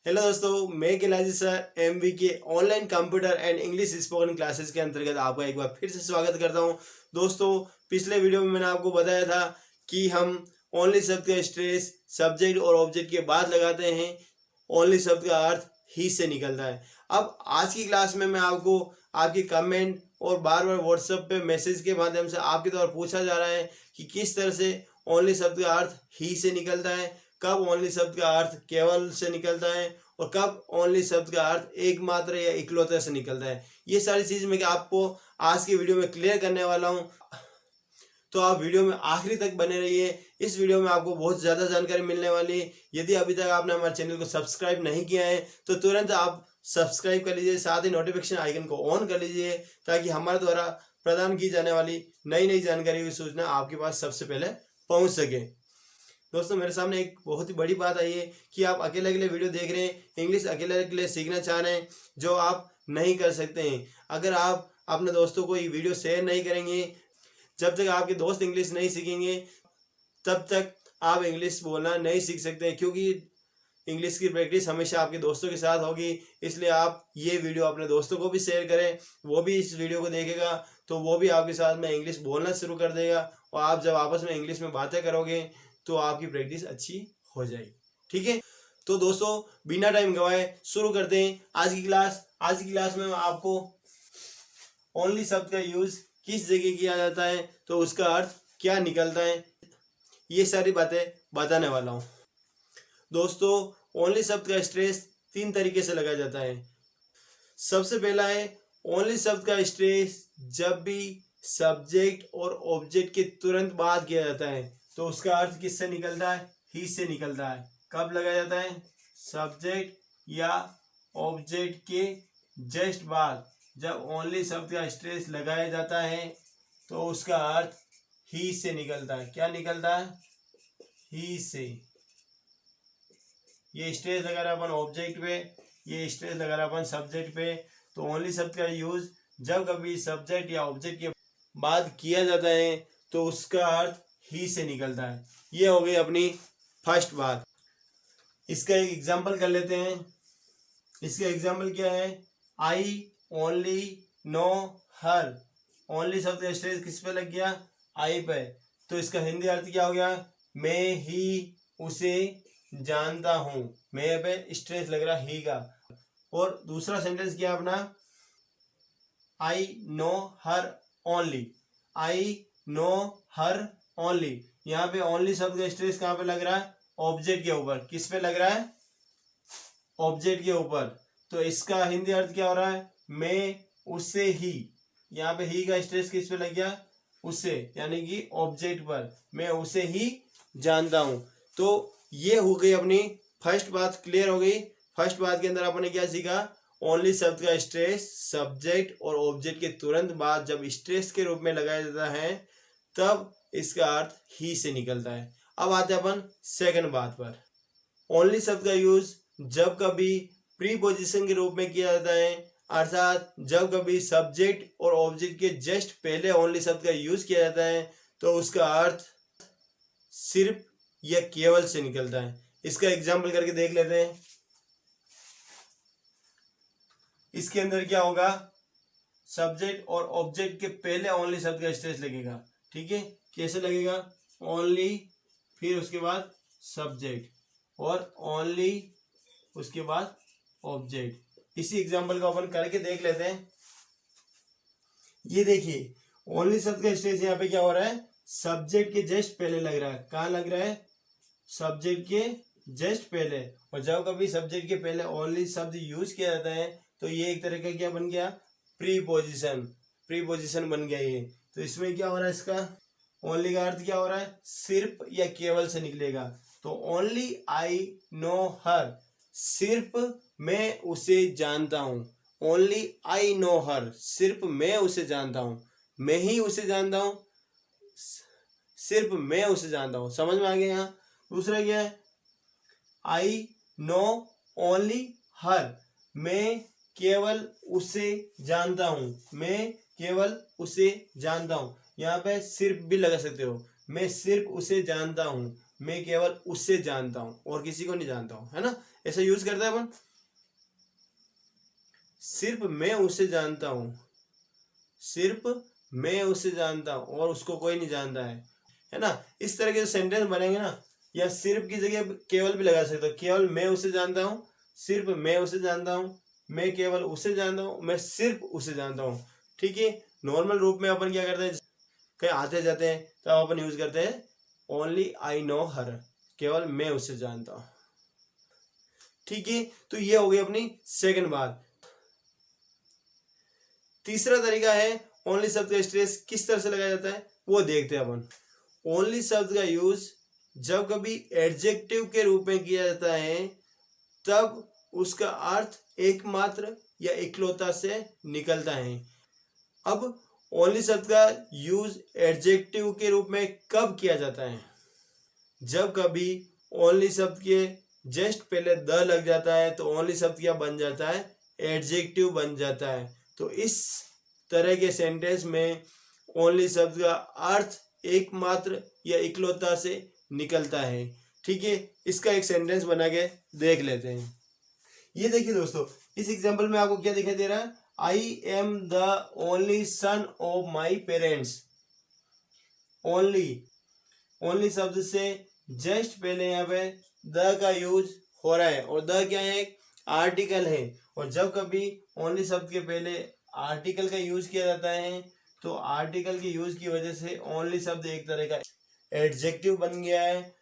Hello दोस्तों, मैं गिलाजी sir MV के online computer and English spoken classes के अंतर्गत आपका एक बार फिर से स्वागत करता हूं। दोस्तों, पिछले वीडियो में मैंने आपको बताया था कि हम ओनली शब्द का स्ट्रेस सब्जेक्ट और ऑब्जेक्ट के बाद लगाते हैं। ओनली शब्द का अर्थ ही से निकलता है। अब आज की क्लास में मैं आपको आपके कमेंट और बार बार व्हाट्सएप पे मैसेज के माध्यम से आपके द्वारा पूछा जा रहा है कि किस तरह से ओनली शब्द का अर्थ ही से निकलता है, कब ओनली शब्द का अर्थ केवल से निकलता है और कब ओनली शब्द का अर्थ एकमात्र या इकलौते से निकलता है। ये सारी चीज मैं आपको आज की वीडियो में क्लियर करने वाला हूं, तो आप वीडियो में आखिरी तक बने रहिए। इस वीडियो में आपको बहुत ज़्यादा जानकारी मिलने वाली है। यदि अभी तक आपने हमारे चैनल को सब्सक्राइब नहीं किया है तो तुरंत आप सब्सक्राइब कर लीजिए, साथ ही नोटिफिकेशन आइकन को ऑन कर लीजिए ताकि हमारे द्वारा प्रदान की जाने वाली नई नई जानकारी की सूचना आपके पास सबसे पहले पहुंच सके। दोस्तों, मेरे सामने एक बहुत ही बड़ी बात आई है कि आप अकेले अकेले वीडियो देख रहे हैं, इंग्लिश अकेले अकेले सीखना चाह रहे हैं, जो आप नहीं कर सकते हैं। अगर आप अपने दोस्तों को ये वीडियो शेयर नहीं करेंगे, जब तक आपके दोस्त इंग्लिश नहीं सीखेंगे तब तक आप इंग्लिश बोलना नहीं सीख सकते, क्योंकि इंग्लिश की प्रैक्टिस हमेशा आपके दोस्तों के साथ होगी। इसलिए आप ये वीडियो अपने दोस्तों को भी शेयर करें, वो भी इस वीडियो को देखेगा तो वो भी आपके साथ में इंग्लिश बोलना शुरू कर देगा और आप जब आपस में इंग्लिश में बातें करोगे तो आपकी प्रैक्टिस अच्छी हो जाएगी। ठीक है, तो दोस्तों बिना टाइम गवाए शुरू करते हैं आज की क्लास। आज की क्लास में मैं आपको ओनली शब्द का यूज किस जगह किया जाता है, तो उसका अर्थ क्या निकलता है, ये सारी बातें बताने वाला हूँ। दोस्तों, ओनली शब्द का स्ट्रेस 3 तरीके से लगाया जाता है। सबसे पहला है ओनली शब्द का स्ट्रेस जब भी सब्जेक्ट और ऑब्जेक्ट के तुरंत बाद किया जाता है तो उसका अर्थ किससे निकलता है, ही से निकलता है। कब लगाया जाता है, सब्जेक्ट या ऑब्जेक्ट के जस्ट बाद जब ओनली शब्द का स्ट्रेस लगाया जाता है तो उसका अर्थ ही से निकलता है। क्या निकलता है, ही से। ये स्ट्रेस लगा रहा अपन ऑब्जेक्ट पे, ये स्ट्रेस लगा रहा अपन सब्जेक्ट पे, तो ओनली शब्द का यूज जब कभी सब्जेक्ट या ऑब्जेक्ट के बाद किया जाता है तो उसका अर्थ ही से निकलता है। ये हो गई अपनी फर्स्ट बात। इसका एक एग्जांपल कर लेते हैं। इसका एग्जांपल क्या है, I only know her. Only शब्द का स्ट्रेस किस पे लग गया, आई पे, तो इसका हिंदी अर्थ क्या हो गया, मैं ही उसे जानता हूं। मैं पे स्ट्रेस लग रहा ही का। और दूसरा सेंटेंस क्या अपना, I know her only. I know her only, यहाँ पे ओनली शब्द का स्ट्रेस कहाँ पे लग रहा है, ऑब्जेक्ट के ऊपर। किस पे लग रहा है, ऑब्जेक्ट के ऊपर। तो इसका हिंदी अर्थ क्या हो रहा है, मैं उससे ही। यहाँ पे ही का स्ट्रेस किस पे लग गया, उससे, यानी कि ऑब्जेक्ट पर। मैं उसे ही जानता हूं। तो ये हो गई अपनी फर्स्ट बात, क्लियर हो गई। फर्स्ट बात के अंदर अपने क्या सीखा, ओनली शब्द का स्ट्रेस सब्जेक्ट और ऑब्जेक्ट के तुरंत बाद जब स्ट्रेस के रूप में लगाया जाता है तब इसका अर्थ ही से निकलता है। अब आते हैं अपन सेकंड बात पर। ओनली शब्द का यूज जब कभी प्रीपोजिशन के रूप में किया जाता है, अर्थात जब कभी सब्जेक्ट और ऑब्जेक्ट के जस्ट पहले ओनली शब्द का यूज किया जाता है तो उसका अर्थ सिर्फ या केवल से निकलता है। इसका एग्जाम्पल करके देख लेते हैं। इसके अंदर क्या होगा, सब्जेक्ट और ऑब्जेक्ट के पहले ओनली शब्द का स्ट्रेस लगेगा। ठीक है, कैसे लगेगा, ओनली, फिर उसके बाद सब्जेक्ट और ओनली, उसके बाद ऑब्जेक्ट। इसी एग्जांपल को अपन करके देख लेते हैं। ये देखिए, ओनली शब्द का स्ट्रेस यहाँ पे क्या हो रहा है, सब्जेक्ट के जस्ट पहले लग रहा है। कहाँ लग रहा है, सब्जेक्ट के जस्ट पहले। और जब कभी सब्जेक्ट के पहले ओनली शब्द यूज किया जाता है तो ये एक तरह का क्या बन गया, प्रीपोजिशन। प्रीपोजिशन बन गया ये। तो इसमें क्या हो रहा है, इसका ओनली का अर्थ क्या हो रहा है, सिर्फ या केवल से निकलेगा। तो ओनली आई नो हर, सिर्फ मैं उसे जानता हूं। ओनली आई नो हर, सिर्फ मैं उसे जानता हूं। मैं ही उसे जानता हूं, सिर्फ मैं उसे जानता हूं। समझ में आ गया। यहाँ दूसरा क्या है, आई नो ओनली हर, मैं केवल उसे जानता हूं। मैं केवल उसे जानता हूं। यहाँ पे सिर्फ भी लगा सकते हो, मैं सिर्फ उसे जानता हूं, मैं केवल उससे जानता हूं और किसी को नहीं जानता हूं, है ना। ऐसा यूज करता है अपन, सिर्फ मैं उसे जानता हूं, सिर्फ मैं उसे जानता हूं और उसको कोई नहीं जानता है ना। इस तरह के सेंटेंस बनेंगे ना, या सिर्फ की जगह केवल भी लगा सकते हो, केवल मैं उसे जानता हूं, सिर्फ मैं उसे जानता हूं, मैं केवल उसे जानता हूं, मैं सिर्फ उसे जानता हूं। ठीक है, नॉर्मल रूप में अपन क्या करते हैं, कहीं आते जाते हैं तो अपन यूज करते हैं ओनली आई नो हर, केवल मैं उसे जानता हूं। ठीक है, तो ये हो गई अपनी सेकंड बात। तीसरा तरीका है ओनली शब्द का स्ट्रेस किस तरह से लगाया जाता है वो देखते हैं अपन। ओनली शब्द का यूज जब कभी एडजेक्टिव के रूप में किया जाता है तब उसका अर्थ एकमात्र या इकलौता से निकलता है। अब ओनली शब्द का यूज एडजेक्टिव के रूप में कब किया जाता है, जब कभी ओनली शब्द के जस्ट पहले द लग जाता है तो ओनली शब्द क्या बन जाता है, एडजेक्टिव बन जाता है। तो इस तरह के सेंटेंस में ओनली शब्द का अर्थ एकमात्र या इकलौता से निकलता है। ठीक है, इसका एक सेंटेंस बना के देख लेते हैं। ये देखिए दोस्तों, इस एग्जांपल में आपको क्या दिखाई दे रहा है, I am the only son of my parents. Only शब्द से जस्ट पहले यहाँ पे द का यूज हो रहा है और द क्या है, एक आर्टिकल है। और जब कभी ओनली शब्द के पहले आर्टिकल का यूज किया जाता है तो आर्टिकल के यूज की वजह से ओनली शब्द एक तरह का एडजेक्टिव बन गया है।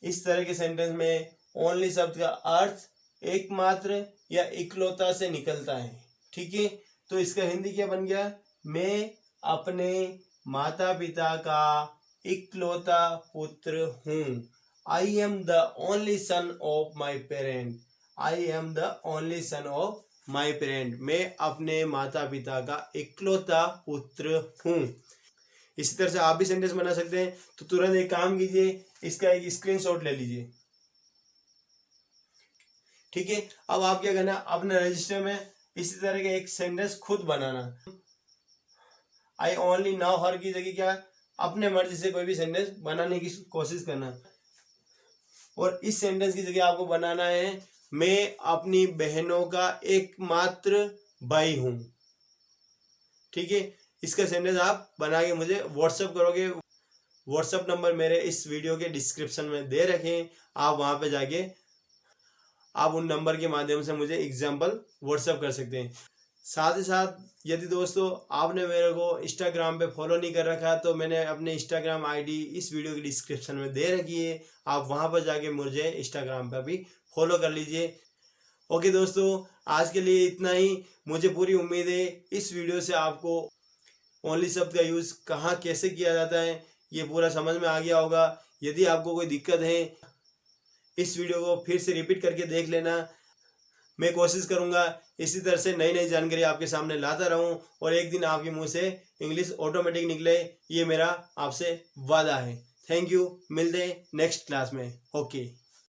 इस तरह के सेंटेंस में ओनली शब्द का अर्थ एकमात्र या इकलौता से निकलता है। ठीक है, तो इसका हिंदी क्या बन गया, मैं अपने माता पिता का इकलौता पुत्र हूँ। I am the only son of my parent, I am the only son of my parent, मैं अपने माता पिता का इकलौता पुत्र हूँ। इसी तरह से आप भी सेंटेंस बना सकते हैं। तो तुरंत एक काम कीजिए, इसका एक स्क्रीनशॉट ले लीजिए। ठीक है, अब आप क्या करना, अपने रजिस्टर में इसी तरह का एक सेंटेंस खुद बनाना। आई ओनली नाउ हर की जगह क्या, अपने मर्जी से कोई भी सेंटेंस बनाने की कोशिश करना। और इस सेंटेंस की जगह आपको बनाना है, मैं अपनी बहनों का एकमात्र भाई हूं। ठीक है, इसका सेंटेंस आप बना के मुझे व्हाट्सएप करोगे। व्हाट्सएप नंबर मेरे इस वीडियो के डिस्क्रिप्शन में दे रखे, आप वहां पे जाके आप उन नंबर के माध्यम से मुझे एग्जाम्पल व्हाट्सएप कर सकते हैं। साथ ही साथ यदि दोस्तों आपने मेरे को इंस्टाग्राम पे फॉलो नहीं कर रखा तो मैंने अपने इंस्टाग्राम आईडी इस वीडियो के डिस्क्रिप्शन में दे रखी है, आप वहां पर जाके मुझे इंस्टाग्राम पर भी फॉलो कर लीजिए। ओके दोस्तों, आज के लिए इतना ही। मुझे पूरी उम्मीद है इस वीडियो से आपको ओनली शब्द का यूज कहाँ कैसे किया जाता है ये पूरा समझ में आ गया होगा। यदि आपको कोई दिक्कत है इस वीडियो को फिर से रिपीट करके देख लेना। मैं कोशिश करूंगा इसी तरह से नई नई जानकारी आपके सामने लाता रहूं और एक दिन आपके मुंह से इंग्लिश ऑटोमेटिक निकले, ये मेरा आपसे वादा है। थैंक यू, मिलते हैं नेक्स्ट क्लास में। ओके।